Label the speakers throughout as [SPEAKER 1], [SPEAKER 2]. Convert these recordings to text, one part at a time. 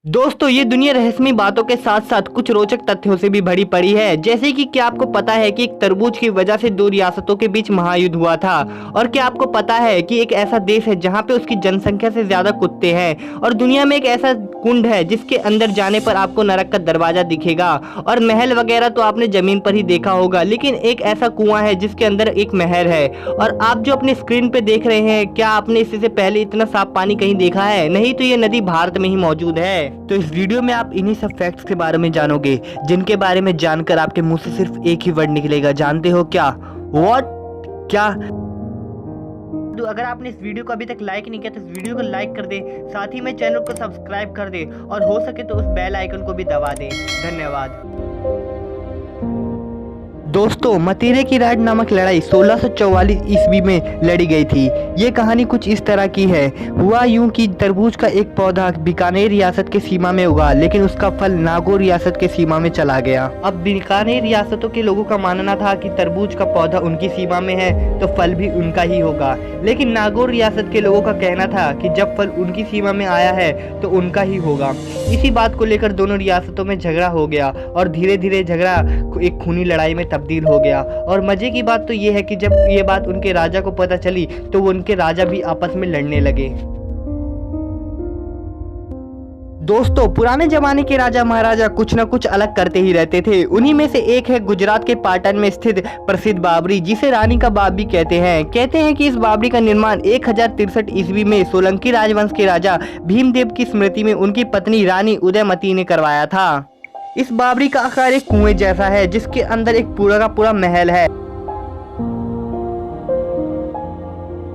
[SPEAKER 1] दोस्तों ये दुनिया रहस्यमय बातों के साथ साथ कुछ रोचक तथ्यों से भी भरी पड़ी है। जैसे कि क्या आपको पता है कि एक तरबूज की वजह से दो रियासतों के बीच महायुद्ध हुआ था। और क्या आपको पता है कि एक ऐसा देश है जहां पे उसकी जनसंख्या से ज्यादा कुत्ते हैं। और दुनिया में एक ऐसा कुंड है जिसके अंदर जाने पर आपको नरक का दरवाजा दिखेगा। और महल वगैरह तो आपने जमीन पर ही देखा होगा, लेकिन एक ऐसा कुआं है जिसके अंदर एक महल है। और आप जो अपने स्क्रीन पे देख रहे हैं, क्या आपने इससे पहले इतना साफ पानी कहीं देखा है? नहीं तो ये नदी भारत में ही मौजूद है। तो इस वीडियो में आप इन्हीं सब फैक्ट्स के बारे में जानोगे, जिनके बारे में जानकर आपके मुंह से सिर्फ एक ही वर्ड निकलेगा। जानते हो क्या? व्हाट? क्या? तो अगर आपने इस वीडियो को अभी तक लाइक नहीं किया तो इस वीडियो को लाइक कर दे, साथ ही में चैनल को सब्सक्राइब कर दे और हो सके तो उस बेल आइकन को भी दबा दे। धन्यवाद। दोस्तों मतीरे की राड नामक लड़ाई 1644 ईस्वी में लड़ी गई थी। ये कहानी कुछ इस तरह की है। हुआ यूं कि तरबूज का एक पौधा बीकानेर रियासत के सीमा में उगा, लेकिन उसका फल नागौर रियासत के सीमा में चला गया। अब बीकानेर रियासतों के लोगों का मानना था कि तरबूज का पौधा उनकी सीमा में है तो फल भी उनका ही होगा, लेकिन नागौर रियासत के लोगों का कहना था कि जब फल उनकी सीमा में आया है तो उनका ही होगा। इसी बात को लेकर दोनों रियासतों में झगड़ा हो गया और धीरे धीरे झगड़ा एक खूनी लड़ाई में तब्दील हो गया। और मजे की बात तो ये है कि जब ये बात उनके राजा को पता चली तो वो उनके राजा भी आपस में लड़ने लगे। दोस्तों पुराने जमाने के राजा महाराजा कुछ न कुछ अलग करते ही रहते थे। उन्हीं में से एक है गुजरात के पाटन में स्थित प्रसिद्ध बाबरी, जिसे रानी का बाप भी कहते हैं कि इस बाबरी का निर्माण 1063 ईस्वी में सोलंकी राजवंश के राजा भीमदेव की स्मृति में उनकी पत्नी रानी उदयमती ने करवाया था। इस बाबरी का आकार एक कुएं जैसा है, जिसके अंदर एक पूरा का पूरा महल है।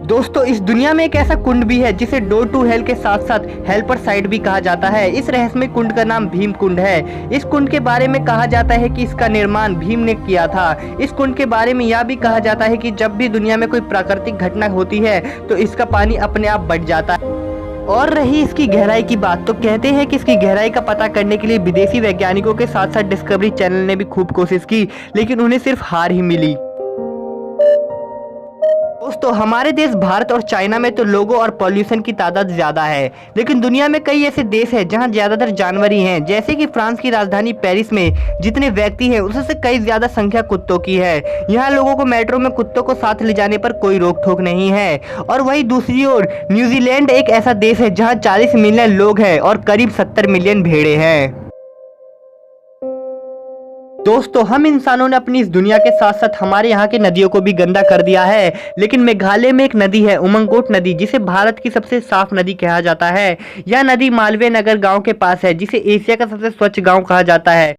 [SPEAKER 1] दोस्तों इस दुनिया में एक ऐसा कुंड भी है जिसे डोर टू हेल के साथ साथ हेल्पर साइड भी कहा जाता है। इस रहस्यमय कुंड का नाम भीम कुंड है। इस कुंड के बारे में कहा जाता है कि इसका निर्माण भीम ने किया था। इस कुंड के बारे में यह भी कहा जाता है कि जब भी दुनिया में कोई प्राकृतिक घटना होती है तो इसका पानी अपने आप बढ़ जाता है। और रही इसकी गहराई की बात, तो कहते हैं कि इसकी गहराई का पता करने के लिए विदेशी वैज्ञानिकों के साथ साथ डिस्कवरी चैनल ने भी खूब कोशिश की, लेकिन उन्हें सिर्फ हार ही मिली। दोस्तों हमारे देश भारत और चाइना में तो लोगों और पॉल्यूशन की तादाद ज्यादा है, लेकिन दुनिया में कई ऐसे देश हैं जहां ज्यादातर जानवर ही हैं। जैसे कि फ्रांस की राजधानी पेरिस में जितने व्यक्ति हैं उससे कई ज्यादा संख्या कुत्तों की है। यहाँ लोगों को मेट्रो में कुत्तों को साथ ले जाने पर कोई रोक टोक नहीं है। और वही दूसरी ओर न्यूजीलैंड एक ऐसा देश है जहाँ 40 मिलियन लोग हैं और करीब 70 मिलियन भेड़ें हैं। दोस्तों हम इंसानों ने अपनी इस दुनिया के साथ साथ हमारे यहाँ के नदियों को भी गंदा कर दिया है, लेकिन मेघालय में एक नदी है उमंगकोट नदी, जिसे भारत की सबसे साफ नदी कहा जाता है। यह नदी मालवीय नगर गांव के पास है, जिसे एशिया का सबसे स्वच्छ गांव कहा जाता है।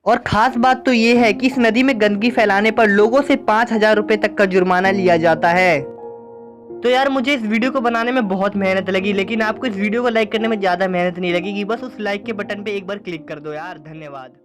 [SPEAKER 1] और खास बात तो ये है कि इस नदी में गंदगी फैलाने पर लोगों से 5000 रुपए तक का जुर्माना लिया जाता है। तो यार मुझे इस वीडियो को बनाने में बहुत मेहनत लगी, लेकिन आपको इस वीडियो को लाइक करने में ज्यादा मेहनत नहीं लगेगी। बस उस लाइक के बटन पे एक बार क्लिक कर दो यार। धन्यवाद।